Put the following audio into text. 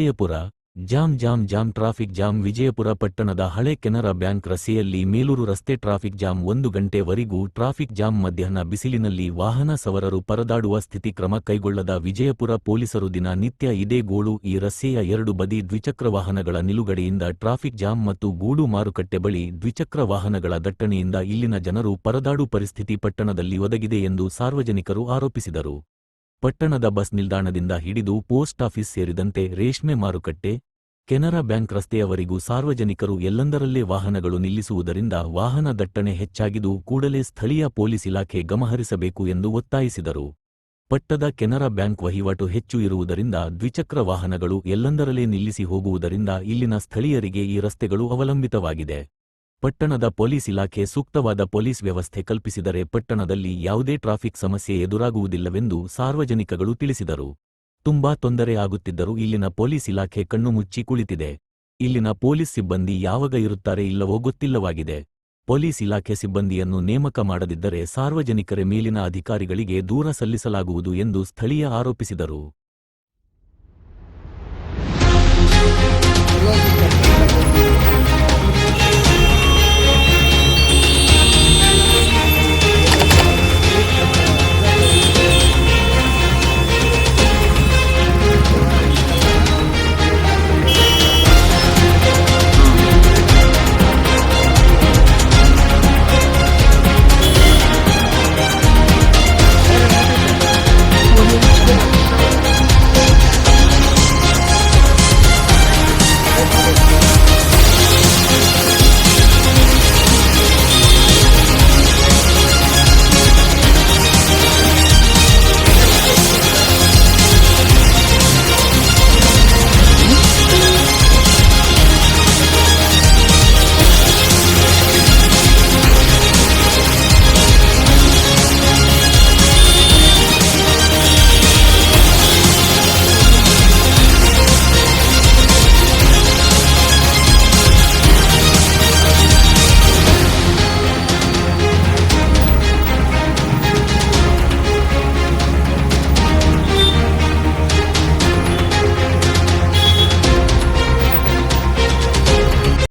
Vijayapura jam traffic jam Vijayapura ಪಟ್ಟಣದ ಹಳೆ Canara bank ರಸ್ತೆಯಲ್ಲಿ ಮೇಲೂರು ರಸ್ತೆ ಟ್ರಾಫಿಕ್ ಜಾಮ್ 1 ಗಂಟೆವರೆಗೂ ಟ್ರಾಫಿಕ್ ಜಾಮ್ ಮಧ್ಯಾಹ್ನ ಬಿಸಿಲಿನಲ್ಲಿ ವಾಹನ ಸವಾರರು ಪರದಾಡುವ ಸ್ಥಿತಿ ಕ್ರಮ ಕೈಗೊಳ್ಳದ ವಿಜಯಪುರ ಪೊಲೀಸರು ದಿನ ನಿತ್ಯ ಇದೇ ಗೋಳು ಈ ರಸ್ತೆಯ 2 ಬದಿ ದ್ವಿಚಕ್ರ ವಾಹನಗಳ ನಿಲುಗಡೆಯಿಂದ ಟ್ರಾಫಿಕ್ ಜಾಮ್ ಮತ್ತು ಗೂಡು ಮಾರುಕಟ್ಟೆ ಬಳಿ ದ್ವಿಚಕ್ರ ವಾಹನಗಳ ದಟ್ಟಣೆಯಿಂದ ಇಲ್ಲಿನ ಜನರು ಪರದಾಡು ಪರಿಸ್ಥಿತಿ ಪಟ್ಟಣದಲ್ಲಿ ಒದಗಿದೆ ಎಂದು ಸಾರ್ವಜನಿಕರು ಆರೋಪಿಸಿದರು. ಪಟ್ಟಣದ ಬಸ್ ನಿಲ್ದಾಣದಿಂದ ಹಿಡಿದು ಪೋಸ್ಟ್ ಆಫೀಸ್ ಸೇರಿದಂತೆ ರೇಷ್ಮೆ ಮಾರುಕಟ್ಟೆ, ಕೆನರಾ ಬ್ಯಾಂಕ್ ರಸ್ತೆಯವರೆಗೂ ಸಾರ್ವಜನಿಕರು ಎಲ್ಲೆಂದರಲ್ಲೇ ವಾಹನಗಳು ನಿಲ್ಲಿಸುವುದರಿಂದ ವಾಹನ ದಟ್ಟಣೆ ಹೆಚ್ಚಾಗಿದ್ದು ಕೂಡಲೇ ಸ್ಥಳೀಯ ಪೊಲೀಸ್ ಇಲಾಖೆ ಗಮನಹರಿಸಬೇಕು ಎಂದು ಒತ್ತಾಯಿಸಿದರು. ಪಟ್ಟದ ಕೆನರಾ ಬ್ಯಾಂಕ್ ವಹಿವಾಟು ಹೆಚ್ಚು ಇರುವುದರಿಂದ ದ್ವಿಚಕ್ರ ವಾಹನಗಳು ಎಲ್ಲೆಂದರಲ್ಲೇ ನಿಲ್ಲಿಸಿ ಹೋಗುವುದರಿಂದ ಇಲ್ಲಿನ ಸ್ಥಳೀಯರಿಗೆ ಈ ರಸ್ತೆಗಳು ಅವಲಂಬಿತವಾಗಿದೆ. ಪಟ್ಟಣದ ಪೊಲೀಸ್ ಇಲಾಖೆ ಸೂಕ್ತವಾದ ಪೊಲೀಸ್ ವ್ಯವಸ್ಥೆ ಕಲ್ಪಿಸಿದರೆ ಪಟ್ಟಣದಲ್ಲಿ ಯಾವುದೇ ಟ್ರಾಫಿಕ್ ಸಮಸ್ಯೆ ಎದುರಾಗುವುದಿಲ್ಲವೆಂದು ಸಾರ್ವಜನಿಕಗಳು ತಿಳಿಸಿದರು. ತುಂಬಾ ತೊಂದರೆ ಆಗುತ್ತಿದ್ದರೂ ಇಲ್ಲಿನ ಪೊಲೀಸ್ ಇಲಾಖೆ ಕಣ್ಣು ಮುಚ್ಚಿ ಕುಳಿತಿದೆ. ಇಲ್ಲಿನ ಪೊಲೀಸ್ ಸಿಬ್ಬಂದಿ ಯಾವಾಗ ಇರುತ್ತಾರೆ ಇಲ್ಲವೋ ಗೊತ್ತಿಲ್ಲವಾಗಿದೆ. ಪೊಲೀಸ್ ಇಲಾಖೆ ಸಿಬ್ಬಂದಿಯನ್ನು ನೇಮಕ ಮಾಡದಿದ್ದರೆ ಸಾರ್ವಜನಿಕರ ಮೇಲಿನ ಅಧಿಕಾರಿಗಳಿಗೆ ದೂರು ಸಲ್ಲಿಸಲಾಗುವುದು ಎಂದು ಸ್ಥಳೀಯ ಆರೋಪಿಸಿದರು.